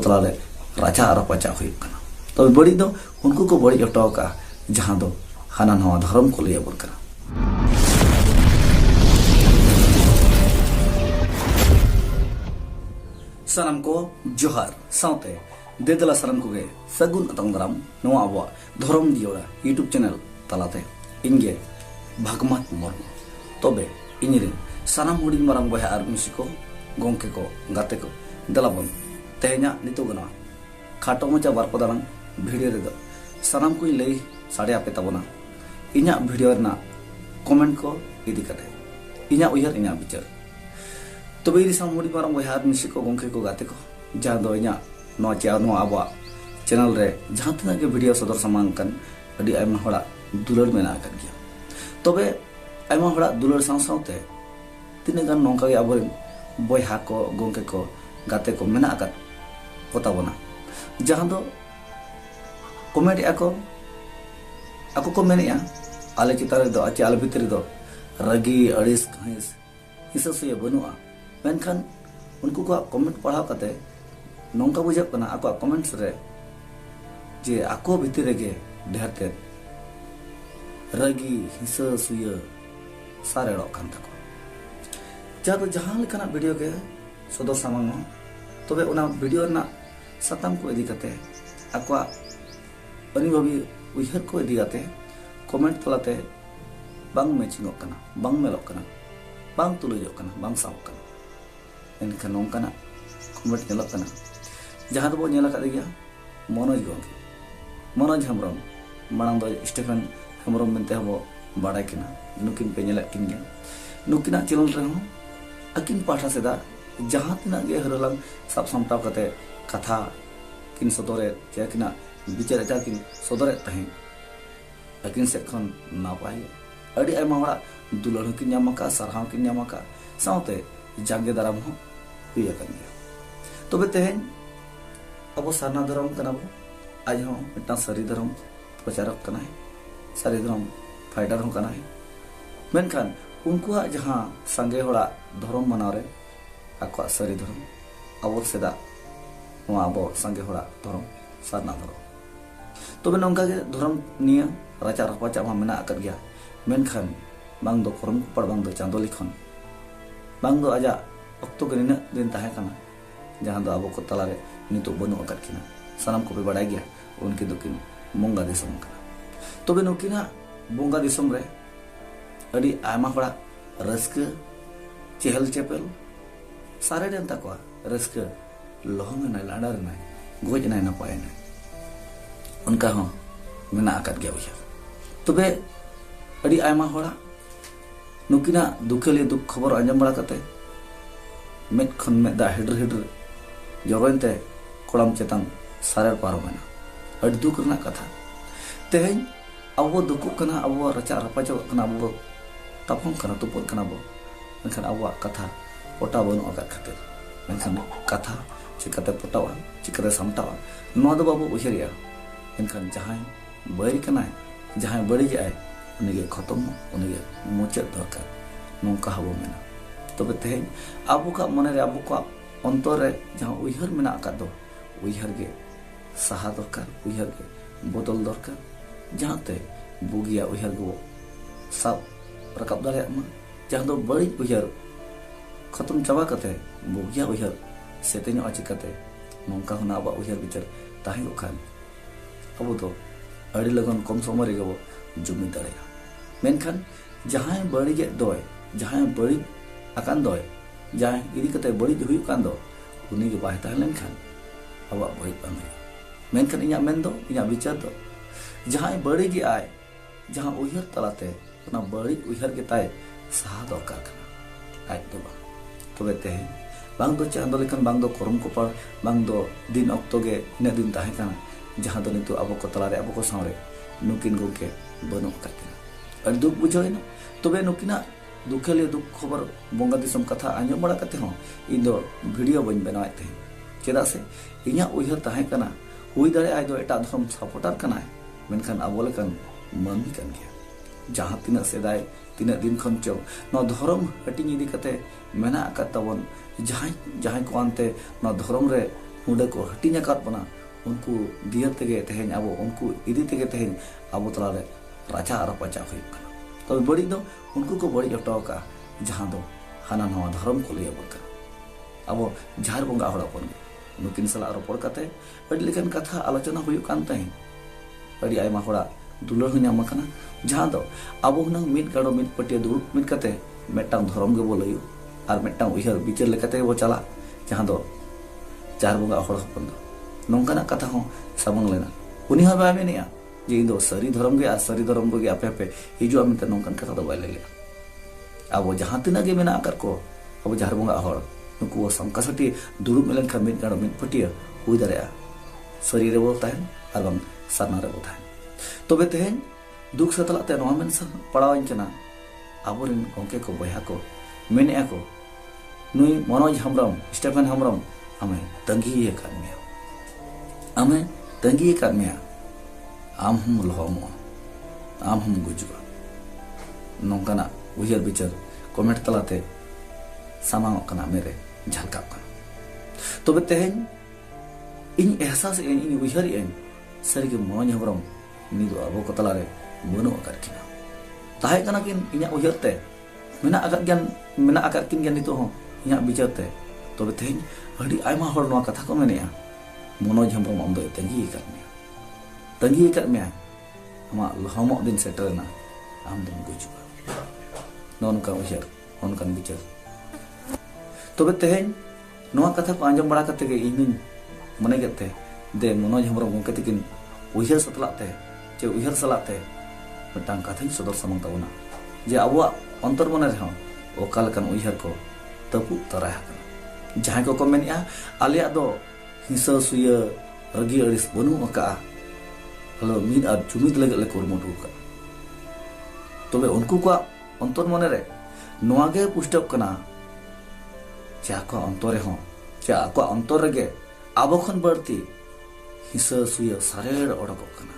तलारे राजा रपाचा हुई कना तबे बड़ी दो उनको को बड़ी हटाओ का जहां दो हाना नवा धर्म को लिया बोल कना सानम को जोहार साउते देदला सानम को गे सगुन अतंग दराम नवा अबवा धर्म जियोड़ा यूट्यूब चैनल तलाते इनगे भागमत मुर्मू तबे इनिरे सानम हुडी माराम बहा आर मिसिको गोंके को गाते को दलाबन तेहना नितुगना खाटो मचा बारपदारंग भिडियो रे दो सानम को लई साडे आपे तबना इना भिडियो रना कमेंट को इदी कते इना उयहर इना विचार तबे इरी सानम हुडी माराम बहा आर मिसिको गोंके को गाते को जहां दो इना नो चा नो आबा चैनल रे जहां तना के वीडियो सदर समांकन अडी आयमा हड़ा दुलर मेना कर गया तबे आयमा हड़ा दुलर सावते तिने गान नोंका गे आबो बयहा को गोंके को गाते को मेना आकत कोताबना जहां दो comment ako ko menea ale चितारे दो आचे आले भितरी दो रगी अड़िस खइस हिसा से बनुआ मेनखान उनको को कमेंट पढ़ाव कते नोंका बुझा कना ako कमेंट्स रे जे ako भितरे गे ढेरते रगी हिसा सुय सारे रो खान तको जहां लेकना वीडियो के सदर सामांग तबे उना वीडियो ना सतम को इदी कते ako अनुभवी उयहर को इदी कते कमेंट तलाते बांग मैचिंग कना बांग मेलक कना बांग तुलुजो कना बांग साव कना एनखान नोंकाना कमेंट नेलक कना जहां दो नेला का गया मनोज गोंके मनोज हेम्ब्रम मांग दो स्टीफन हेम्ब्रम मेनते हबो बाडाय किना नुकिन पे नेला किन गया नुकिना चैनल रे हो अकिन पाठा सेदा जहां तना गे हरलांग सब समटाव कते कथा किन सदरे जेकिना विचार एटा किन सदरे तहे अकिन से खन नापाय अडी आयमा हड़ा दुलर किन नामका सरहाव किन नामका साउते जांगे दाराम हो हुई अकन गया तबे तेहेन अब सारना धर्म कनाबो आज हो मिटा सरी धर्म प्रचारक कना है सरी धर्म फाइटर हो कना है मेनखान उनकुआ जहां संगे होड़ा धर्म मनारे आको सरी धर्म अब सेदा अब संगे होड़ा धर्म सारना धर्म तबे नोंका के धर्म निया राजा रपाचा मा मेना आकद गया मेनखान बांग दो करम पड़ बांग दो चांदो लिखन बांग दो आजा अक्तो गनिना दिन ताहे कना जहां दो अब को तलारे नितो बनु आकद किना सनम को पे बड़ाई गया उनकी दुकिन मोंगा दिसम कना तबे नुकिना बोंगा दिसम रे अडी आयमा हड़ा रस्क चेहल चेपल सारे दिन तक रस्क लोहंग ना लाडर ना गोज ना नपाय ना उनका हो मेना आकद गया उया तबे अडी आयमा हड़ा नुकिना दुखले दुख खबर अंजम बड़ा कते मेट खन में दा हेडर हेडर जरोनते कोड़म चेतन सारे पारमेना अडी दुख ना कथा तेहेन अब दुख कना अब रचा रपाचो कना अब तापम कना तुपुर कना बो मेनखान अब कथा पोटा बनु आकद खातिर मेनखान कथा चिकाते पोटावा चिकाते सामटावा नो दो बाबू उहेरिया मेनखान जहां बैरी कना जहां बड़ी जाए उनगे खत्म उनगे मुचाद दरकार नोंका हबो मेना तबे तेहेन अब का मन रे अब का अंतर रे जहां उहर मेना आकद दो उहर गे सहा दरकार उहर गे बदल दरकार जहां ते बुगिया उहर गो सब रकब दारे मा जहां दो बड़ी उहर खत्म चाबा कते बुगिया उहर सेतेन अचिकते नोंका होना अब उहर विचार ताहे खान अब तो अड़ी लगन कम समय रे गो जुमी दाड़े मेनखान जहां बड़ी गे दोय जहां बड़ी आकान दोय जहां इदी कते बड़ी हुई कान दो उनी के बाय ताहलेन खान अब बड़ी बांग मेनखान इया मेन दो इया विचार दो जहां बड़ी गे आय जहां उहर तलाते ना बड़ी उहर के ताय सहा दरकार कना आज दो तबे ते बांग दो चांदो लेखन बांग दो करम को पर बांग दो दिन अक्तो गे ने दिन ताहे कना जहां दो नितो अब को तलारे अब को सावरे नुकिन गोके बनो काकिना अड दुख बुझोइना तबे नुकिना दुखले दुख खबर बोंगा दिसम कथा आंजम बड़ा कते हो इन दो वीडियो बन बनाए थे चेदा से इया उहर ताहे कना हुई दाड़े आय दो एटा धर्म सपोर्टर कना मेनखान अब लेकन मानवी कन गया जहां तिना सेदाय तिना दिन खन चो न धर्म हटिंग इदी कते मेना आका तबन जहां को आनते न धर्म रे हुंडे को हटिंग आकाद बना उनको दिया तेगे तेहें अब उनको इदी तेगे तेहें अब तलारे राजा रपाचा हुई कना तो बड़ी दो उनको को बड़ी जटाव का जहां दो हाना नवा धर्म को लिया बका अब झार बंगा हड़पन नुकिन सला रोपड़ काते अड़ी लेकिन कथा आलोचना हुई कान तहें अड़ी आयमा हड़ा दुलर हुई नाम कना जहां दो अब हुनंग मिट गाड़ो मिट पटिया दुरुप मिट काते मेटांग धर्म के बोलयो और मेटांग उहर बिचार लेकाते वो चला जहां दो चार बंगा हड़ हपन दो नौकाना कथा हो साबंग लेना उनी हा बाय मेनिया जे इन दो सरी धर्म के आ सरी धर्म को आपे आपे हिजु आमिते नौकान कथा दो बाय लेलिया अब जहां तिना के मेना आकर को अब चार बंगा हड़ नुकु संकासटी दुरुप मेलन का मिट गाड़ो मिट पटिया हुई दारेया सरी रे बोल ताहेन और बंग सारना रे बोल ताहेन तबे तेहें दुख सतलाते नोआ मेन पड़ावाइन कना आबोरिन गंके को बया को मेने को नुई मनोज हेम्ब्रम स्टेफेन हेम्ब्रम आमे तंगी काद मेया आमे तंगी काद मेया आम हम लहमो आम हम गुजुआ नौकाना उहर बिचार कमेंट तलाते सामांग कना मेरे झलका कना तबे तेहें इन एहसास इन उहर इन सरिगे मनोज हेम्ब्रम निदो अब को तलारे बनो आकार किना ताहे कना किन इnya उहर ते मेना आकार किन ज्ञान नितो हो इnya बिचार ते तबे तेहें अड़ी आयमा हर नोआ कथा को मेनेया मनोज हेम्ब्रम आम दो तंगी कर मेया आमा लहमो दिन सेटरना आम दम गुजुआ नोनका उहर होनकान बिचार तबे तेहें नोआ कथा को आंजम बड़ा कते गे इन मने गते दे मनोज हेम्ब्रम गंके तिकिन उहर सतलाते जे उहर सलाते मिटांग कथा सदर सामंग ताबोना जे आबुआ अंतर मने रह ओकालकान उहर को तपु तराय हकना जहां को मेनिया आलिया दो हिंसा सुया रगी अड़िस बनु अका हलो मिद आर जुमिद लगे ले कुरमुटु का तबे उनको को अंतर मने रे नोआ गे पुष्टप कना जा को अंतरे हो जा को अंतर रे आबो खन बरती हिंसा सुया सारेड़ ओडको कना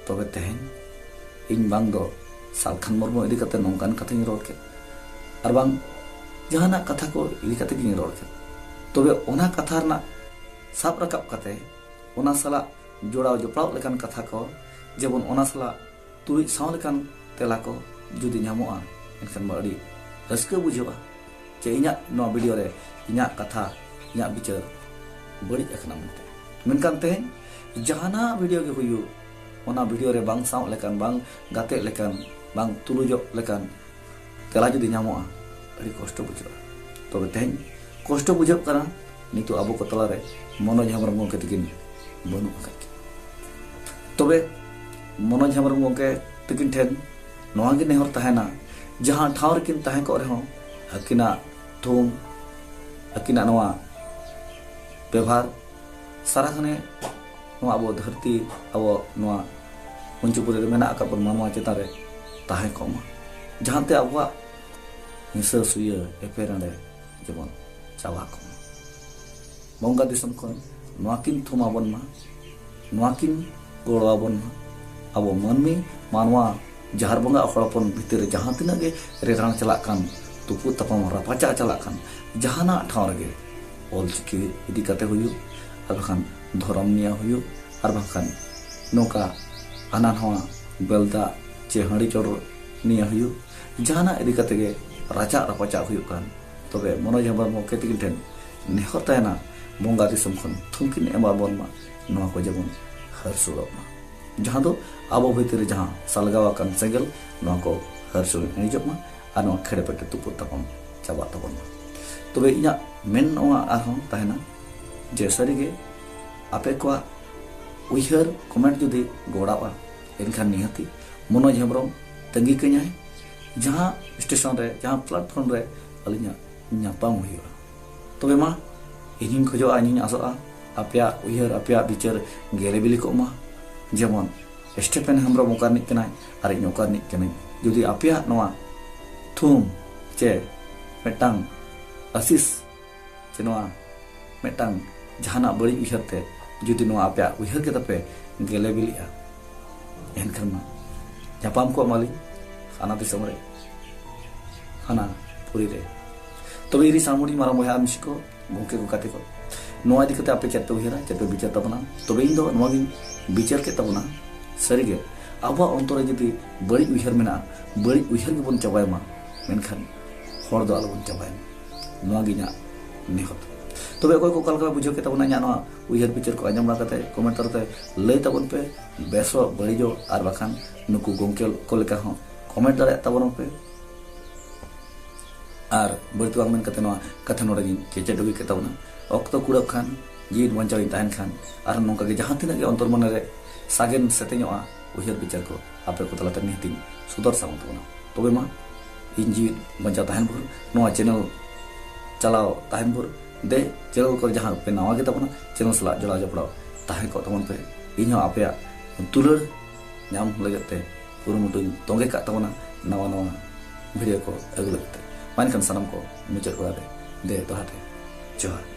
तबे तेहें इन बांग दो सालखान मुर्मू इदी कते नौकान कथा रोड के और बांग जहाना कथा को इदी कते गिन रोड के तबे ओना कथा ना साब रकाब कते ओना सला जोड़ाव जोपड़ाव लेकान कथा को जेबन ओना सला तुई साव लेकान तेला को जुदी ᱧᱟᱢᱚᱜᱼᱟ एनखान मा अड़ी रस्का बुझावा जे इᱧा नो वीडियो रे इᱧा कथा इᱧा विचार बड़ी अखना मनते मेनकान तेहें जहाना वीडियो के हुयु ओना वीडियो रे बांग साव लेकान बांग गाते लेकान बांग तुलुजो लेकान तेला जुदी ᱧᱟᱢᱚᱜᱼᱟ अड़ी कष्ट बुझा तबे तेहें कष्ट बुझाव कना नितो आबो को तला रे मनोज हेम्ब्रम गंके तिकिन बनु अका तबे मनोज हेम्ब्रम गंके तिकिन ठेन नोआ गे नेहर ताहेना जहां ठाव रेकिन ताहे को रहो अकिना थुम अकिना नोआ व्यवहार सारा खने नोआ अब धरती अब नोआ पंचपुरी रे मेना अका मानवा चेतान रे ताहे कोमा जहांते आबवा हिंसा सुया एपेरंडे जेबन चावा कोमा बंगा दिसम खन नोआ किन थुमा बन मा नोआ किन गोड़वा बन मा अब मनमी मानवा जहार बंगा हड़पन भितर जहां तिना गे रेरान चला कान तुपु तपम रापाचा चला कान जहाना ठाव रे ओल चिकी इदी कते हुयु और बखान धर्म निया हुयु और बखान नोका आना हवा बेलदा चे हड़ी चोर निया हुयु जहाना इदी कते गे राजा रापाचा हुयु कान तबे मनोज हेम्ब्रम केति ठेन नेहर तायना बंगा दिसम खन थुमकिन एमा बनमा नोआ को जेबन हर सुरमा जहां दो आबो भितर जहां सालगावा कान सेगल नोआ को हर सुर निजमा आ नोआ खेड़े पेटे तुपु तपम चाबा तबन तबे इना मेन नोआ आरहन ताहेना जे सरीगे आपे को उहर कमेंट जुदी गोड़ावा एनखान निहती मनोज हेम्ब्रम तंगी कन्याय जहां स्टेशन रे जहां प्लेटफॉर्म रे अलिना ᱧᱟᱯᱟᱢ हुआ तबे मा इनिन खोजोआ इनिन आसोआ आपया उहर आपया बिचार गेलेबिली को मा जेमन स्टेफेन हेम्ब्रम ओकारनिक कनाय आर इन ओकारनिक कनाय जुदी आपया नोआ थुम चे मेटांग आशीष चे नोआ मेटांग जहाना बड़ी उहरते जुदी नोआ आपया उहर के तपे गेलेबिलिया एनखान मा ᱧᱟᱯᱟᱢ को माली खाना दिसम रे खाना पुरी रे तबे इरी सामुडी मारा मोहा मिसिको गंके को काते को नोआ इदी कते आपे चेत पे उयहरा चेत पे विचार तबना तबे इन दो नोआ गिन विचार के तबना सरीगे आबा अंतरे जदि बड़ी उयहर मेना बड़ी उयहर गेबन चाबायमा मेनखान हर दो आलोबन चाबाय नोआ गिना नेहत तबे अकोय को कलका बुझो के तबना nya नोआ उयहर विचार को आंजम लाकते कमेंट तरते लय तबन पे बेसो बड़िजो आर बाखान नुकु गोंके को लेका हो कमेंट दाड़े तबन पे आर बर्तु आंगमन कते नोआ कथा नोडे गिन चेचे डुगी के तबना अक्तो कुड़क खान जीवन बंचावी तहन खान आर नोंका के जहां तिना के अंतर मन रे सागेन सेतेñoa उयहर विचार को आपे को तलाते निहति सुदर सामत बना तबे मा इन जीवन बंचा तहन भर नोआ चैनल चलाओ तहन भर दे चैनल को जहां पे नवा के तबना चैनल सला जला जपड़ा तहन को तमन पे इनो आपे तुलर नाम लगते पुरुमुटु तोंगे का तबना नवा नवा वीडियो को अगु लगते मानकन सनम को मुचर को दे तो हाथे जोहार।